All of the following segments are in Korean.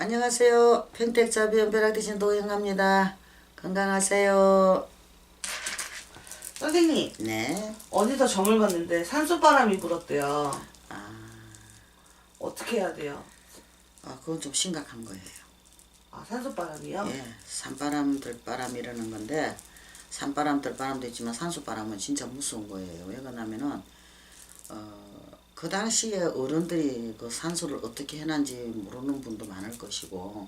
안녕하세요. 평택자비원 벼락 대신 도영합니다. 건강하세요. 선생님, 네. 어디서 점을 봤는데 산소바람이 불었대요. 아, 어떻게 해야 돼요? 그건 좀 심각한 거예요. 아, 산소바람이요? 예, 산바람, 들바람 이러는 건데, 산바람, 들바람도 있지만 산소바람은 진짜 무서운 거예요. 왜 그러냐면은, 그 당시에 어른들이 그 산소를 어떻게 해놨는지 모르는 분도 많을 것이고,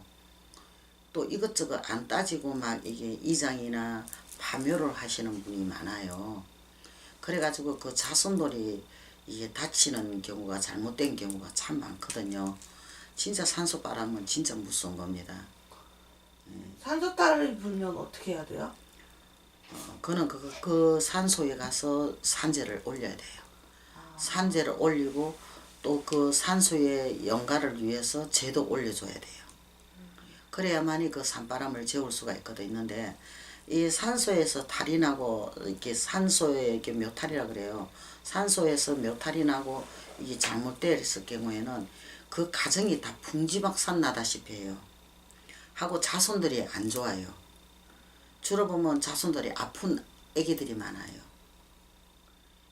또 이것저것 안 따지고 막 이게 이장이나 파묘를 하시는 분이 많아요. 그래가지고 그 자손들이 이게 다치는 경우가 잘못된 경우가 참 많거든요. 진짜 산소바람은 진짜 무서운 겁니다. 산소바람이 불면 어떻게 해야 돼요? 그는 그 산소에 가서 산재를 올려야 돼요. 산재를 올리고 또 그 산소의 영가를 위해서 재도 올려줘야 돼요. 그래야만이 그 산바람을 재울 수가 있는데 이 산소에서 탈이 나고 이렇게 산소에 이렇게 묘탈이라 그래요. 산소에서 묘탈이 나고 이게 잘못되었을 경우에는 그 가정이 다 풍지박산 나다시피 해요. 하고 자손들이 안 좋아요. 주로 보면 자손들이 아픈 애기들이 많아요.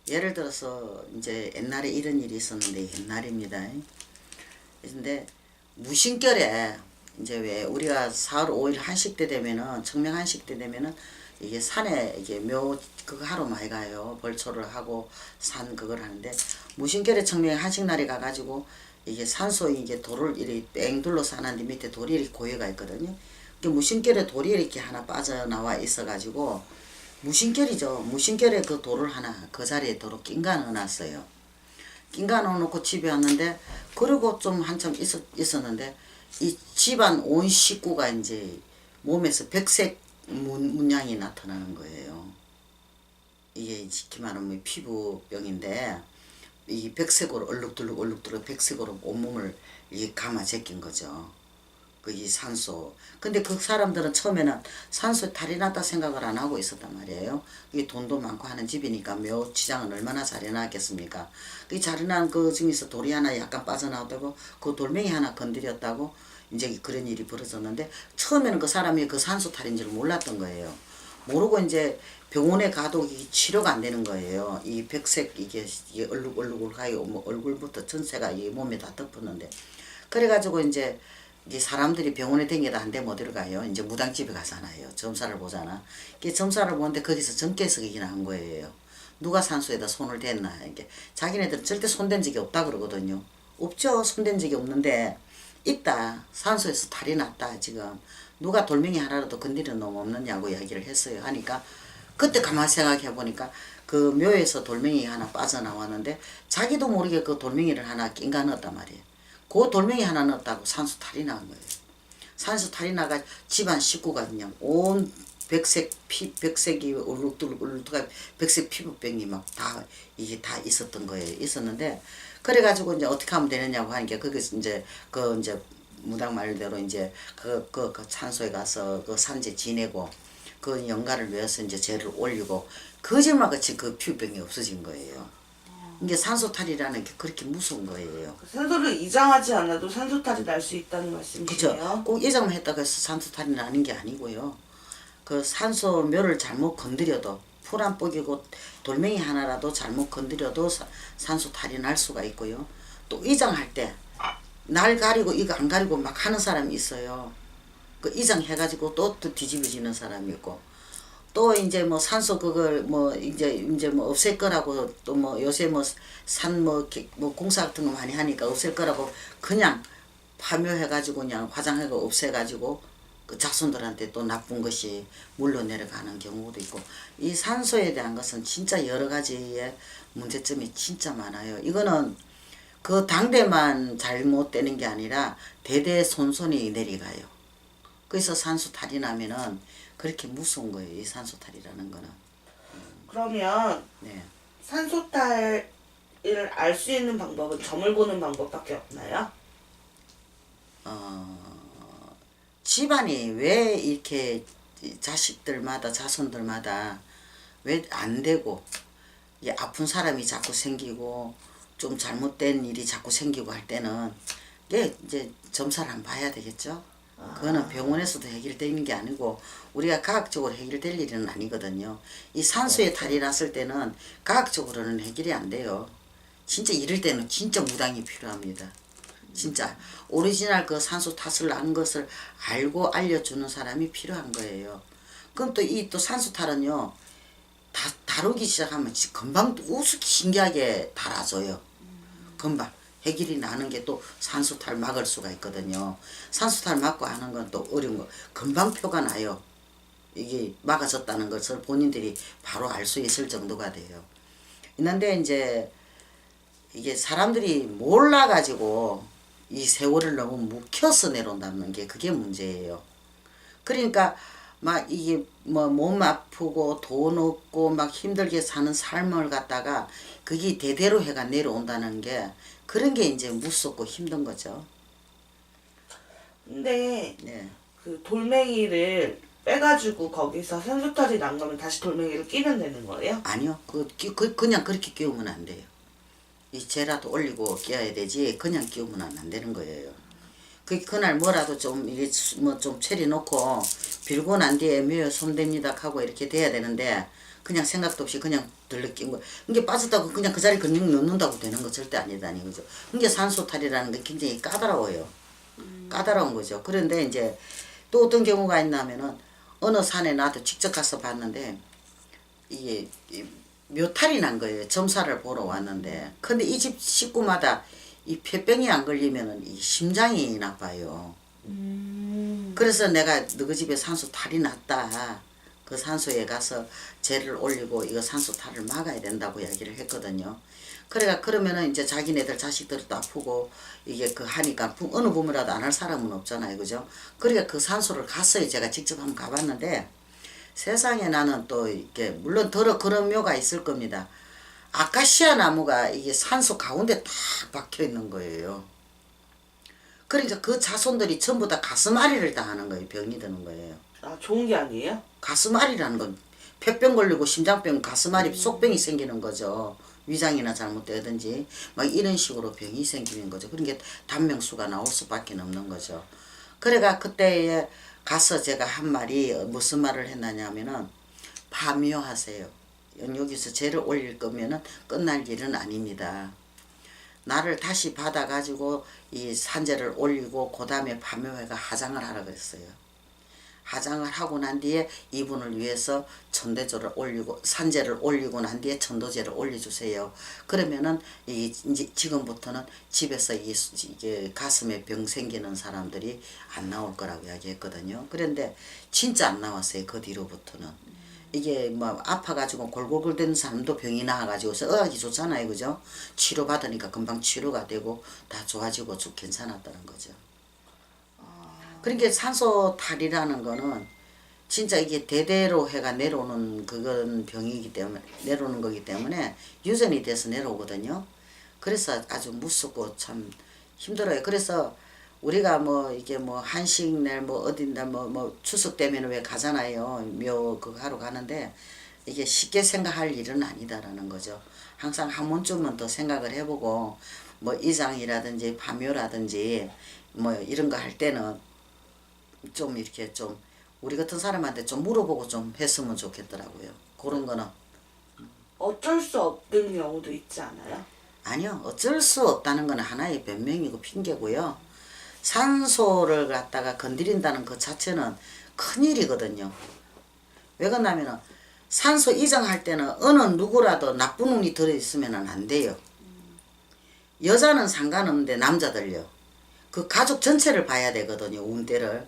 예를 들어서 이제 옛날에 이런 일이 있었는데 옛날입니다. 근데 무심결에 이제 왜 우리가 4월 5일 한식 때 되면은 청명 한식 때 되면은 이게 산에 이게 묘 그거 하러 많이 가요. 벌초를 하고 산 그걸 하는데 무심결에 청명 한식 날에 가가지고 이게 산소 이게 돌을 이렇게 뺑 둘러서 하는데 밑에 돌이 이렇게 고여가 있거든요. 무심결에 돌이 이렇게 하나 빠져나와 있어가지고 무심결이죠. 무심결에 그 돌을 하나 그 자리에 도로 낀가 넣어놨어요. 낀가 넣어놓고 집에 왔는데 그러고 좀 한참 있었는데 이 집안 온 식구가 이제 몸에서 백색 문양이 나타나는 거예요. 이게 지금 말하면 피부병인데 이 백색으로 얼룩덜룩 백색으로 온몸을 이 감아 제낀 거죠. 이 산소. 근데 그 사람들은 처음에는 산소에 탈이 났다 생각을 안 하고 있었단 말이에요. 이게 돈도 많고 하는 집이니까 묘치장은 얼마나 잘 해놨겠습니까. 그 잘 해놓은 그 중에서 돌이 하나 약간 빠져나오다고 그 돌멩이 하나 건드렸다고 이제 그런 일이 벌어졌는데 처음에는 그 사람이 그 산소 탈인 줄 몰랐던 거예요. 모르고 이제 병원에 가도 이 치료가 안 되는 거예요. 이 백색 이게 얼룩하고 뭐 얼굴부터 전체가 이 몸에 다 덮었는데 그래가지고 이제 이 사람들이 병원에 댕겨도 한 대 못 들어가요. 이제 무당집에 가잖아요. 점사를 보잖아. 이 점사를 보는데 거기서 전개석이 나온 거예요. 누가 산소에다 손을 댔나. 이게 자기네들은 절대 손댄 적이 없다 그러거든요. 없죠. 손댄 적이 없는데 있다. 산소에서 탈이 났다. 지금 누가 돌멩이 하나라도 건드리는 놈 없느냐고 이야기를 했어요. 하니까 그때 가만히 생각해 보니까 그 묘에서 돌멩이 하나 빠져나왔는데 자기도 모르게 그 돌멩이를 하나 낀가 넣었단 말이에요. 그 돌멩이 하나 넣었다고 산소 탈이 난 거예요. 산소 탈이 나가 집안 식구가 그냥 온 백색이 울룩들룩 백색 피부병이 막 다 이게 다 있었던 거예요. 있었는데 그래가지고 이제 어떻게 하면 되느냐고 하는 게 거기서 이제 그 이제 무당 말대로 이제 그 산소에 가서 그 산재 지내고 그 영가를 위해서 이제 재를 올리고 거짓말같이 그 피부병이 없어진 거예요. 이게 산소탈이라는 게 그렇게 무서운 거예요. 산소를 이장하지 않아도 산소탈이 날 수 있다는 말씀이시네요. 그죠? 꼭 이장만 했다고 해서 산소탈이 나는 게 아니고요. 그 산소묘를 잘못 건드려도 풀 안 뽀기고 돌멩이 하나라도 잘못 건드려도 산소탈이 날 수가 있고요. 또 이장할 때 날 가리고 이거 안 가리고 막 하는 사람이 있어요. 그 이장해가지고 또 뒤집어지는 사람이 있고 또 이제 뭐 산소 그걸 뭐 이제 뭐 없앨 거라고 또 뭐 요새 뭐 산 뭐 공사 같은 거 많이 하니까 없앨 거라고 그냥 파묘해가지고 그냥 화장해가 없애가지고 그 자손들한테 또 나쁜 것이 물러 내려가는 경우도 있고 이 산소에 대한 것은 진짜 여러 가지의 문제점이 진짜 많아요. 이거는 그 당대만 잘못되는 게 아니라 대대손손이 내려가요. 그래서 산소 탈이 나면은 그렇게 무서운 거예요. 이 산소탈이라는 거는. 그러면 네. 산소탈을 알 수 있는 방법은 점을 보는 방법밖에 없나요? 집안이 왜 이렇게 자식들마다 자손들마다 왜 안 되고 아픈 사람이 자꾸 생기고 좀 잘못된 일이 자꾸 생기고 할 때는 이게 이제 점사를 한번 봐야 되겠죠. 그거는 병원에서도 해결되는 게 아니고 우리가 과학적으로 해결될 일은 아니거든요. 이 산소에 탈이 났을 때는 과학적으로는 해결이 안 돼요. 진짜 이럴 때는 진짜 무당이 필요합니다. 진짜 오리지널 그 산소 탓을 난 것을 알고 알려주는 사람이 필요한 거예요. 그럼 또 이 또 산소 탈은요, 다루기 시작하면 금방 우습게 신기하게 달아져요. 금방 해결이 나는 게 또 산소탈 막을 수가 있거든요. 산소탈 막고 하는 건 또 어려운 거. 금방 표가 나요. 이게 막아졌다는 것을 본인들이 바로 알 수 있을 정도가 돼요. 있는데 이제 이게 사람들이 몰라가지고 이 세월을 너무 묵혀서 내려온다는 게 그게 문제예요. 그러니까 막 이게 뭐 몸 아프고 돈 없고 막 힘들게 사는 삶을 갖다가 그게 대대로 해가 내려온다는 게 그런 게 이제 무섭고 힘든 거죠. 근데 네. 그 돌멩이를 빼가지고 거기서 산소탈이 난 거면 다시 돌멩이를 끼면 되는 거예요? 아니요. 그냥 그렇게 끼우면 안 돼요. 이 재라도 올리고 끼워야 되지 그냥 끼우면 안 되는 거예요. 그날 뭐라도 좀 이게 뭐 좀 차려놓고 빌고 난 뒤에 묘 손댑니다 하고 이렇게 돼야 되는데 그냥 생각도 없이 그냥 들러 끼운 거. 이게 빠졌다고 그냥 그 자리 그냥 넣는다고 되는 거 절대 아니다니 그죠. 이게 산소탈이라는 게 굉장히 까다로워요. 까다로운 거죠. 그런데 이제 또 어떤 경우가 있냐면은 어느 산에 나도 직접 가서 봤는데 이게 묘탈이 난 거예요. 점사를 보러 왔는데 근데 이 집 식구마다 이 폐병이 안 걸리면은 이 심장이 나빠요. 그래서 내가 너희 집에 산소 탈이 났다. 그 산소에 가서 재를 올리고 이거 산소 탈을 막아야 된다고 이야기를 했거든요. 그러면은 이제 자기네들 자식들도 아프고 이게 그 하니까 어느 부모라도 안 할 사람은 없잖아요. 그죠? 그러니까 그 산소를 갔어요. 제가 직접 한번 가봤는데 세상에 나는 또 이게 물론 그런 묘가 있을 겁니다. 아카시아 나무가 이게 산소 가운데 딱 박혀 있는 거예요. 그러니까 그 자손들이 전부 다 가슴앓이를 당하는 거예요. 병이 드는 거예요. 아, 좋은 게 아니에요? 가슴앓이라는 건 폐병 걸리고 심장병, 가슴앓이, 속병이 생기는 거죠. 위장이나 잘못되든지 막 이런 식으로 병이 생기는 거죠. 그러니까 단명수가 나올 수밖에 없는 거죠. 그래가 그때에 가서 제가 한 말이 무슨 말을 했느냐면은 파묘하세요. 여기서 재를 올릴 거면은 끝날 일은 아닙니다. 나를 다시 받아가지고 이 산재를 올리고 그 다음에 파묘회가 하장을 하라 그랬어요. 하장을 하고 난 뒤에 이분을 위해서 천대조를 올리고 산재를 올리고 난 뒤에 천도제를 올려주세요. 그러면은 이제 지금부터는 집에서 이게 가슴에 병 생기는 사람들이 안 나올 거라고 이야기했거든요. 그런데 진짜 안 나왔어요. 그 뒤로부터는. 이게 뭐 아파가지고 골골골 되는 사람도 병이 나와가지고서 의학이 좋잖아요. 그죠? 치료받으니까 금방 치료가 되고 다 좋아지고 괜찮았다는 거죠. 그러니까 산소탈이라는 거는 진짜 이게 대대로 해가 내려오는 그건 병이기 때문에 내려오는 거기 때문에 유전이 돼서 내려오거든요. 그래서 아주 무섭고 참 힘들어요. 그래서 우리가 뭐 이게 뭐 한식날 뭐 어딘다 뭐 추석 되면 왜 가잖아요. 묘 그거 하러 가는데 이게 쉽게 생각할 일은 아니다라는 거죠. 항상 한 번쯤은 더 생각을 해보고 뭐 이장이라든지 파묘라든지 뭐 이런 거 할 때는 좀 이렇게 좀 우리 같은 사람한테 좀 물어보고 좀 했으면 좋겠더라고요. 그런 거는. 어쩔 수 없는 경우도 있지 않아요? 아니요. 어쩔 수 없다는 건 하나의 변명이고 핑계고요. 산소를 갖다가 건드린다는 그 자체는 큰일이거든요. 왜 그러냐면 산소 이장할 때는 어느 누구라도 나쁜 운이 들어있으면 안 돼요. 여자는 상관없는데 남자들요. 그 가족 전체를 봐야 되거든요. 운대를.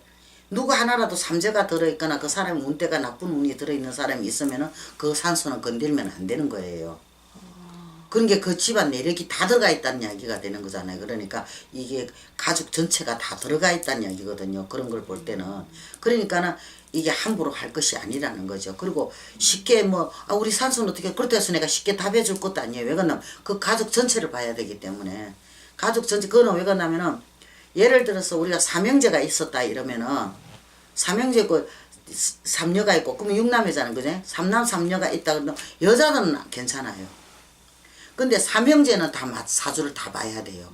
누구 하나라도 삼재가 들어있거나 그 사람의 운대가 나쁜 운이 들어있는 사람이 있으면 그 산소는 건들면 안 되는 거예요. 그러니까 그 집안 내력이 다 들어가 있다는 이야기가 되는 거잖아요. 그러니까 이게 가족 전체가 다 들어가 있다는 이야기거든요. 그런 걸 볼 때는. 그러니까는 이게 함부로 할 것이 아니라는 거죠. 그리고 쉽게 뭐 우리 산소는 어떻게 그렇다 해서 내가 쉽게 답해줄 것도 아니에요. 왜 그러냐면 그 가족 전체를 봐야 되기 때문에. 가족 전체 그거는 왜 그러냐면은 예를 들어서 우리가 삼형제가 있었다 이러면은 삼형제 있고 삼녀가 있고 그러면 육남이잖아요. 그죠? 삼남 삼녀가 있다 그러면 여자는 괜찮아요. 근데 삼형제는 다 사주를 다 봐야 돼요.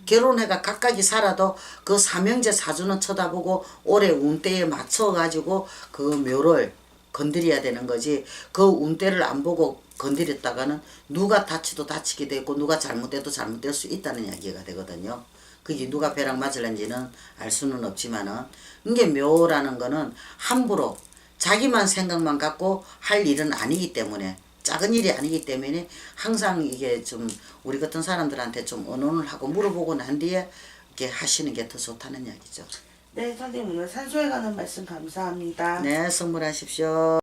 결혼해가 각각이 살아도 그 삼형제 사주는 쳐다보고 올해 운때에 맞춰가지고 그 묘를 건드려야 되는 거지. 그 운때를 안 보고 건드렸다가는 누가 다치도 다치게 되고 누가 잘못돼도 잘못될 수 있다는 이야기가 되거든요. 그게 누가 벼락 맞을는지는 알 수는 없지만은 이게 묘라는 거는 함부로 자기만 생각만 갖고 할 일은 아니기 때문에 작은 일이 아니기 때문에 항상 이게 좀 우리 같은 사람들한테 좀 의논을 하고 물어보고 난 뒤에 이렇게 하시는 게 더 좋다는 이야기죠. 네, 선생님 오늘 산소에 관한 말씀 감사합니다. 네, 선물하십시오.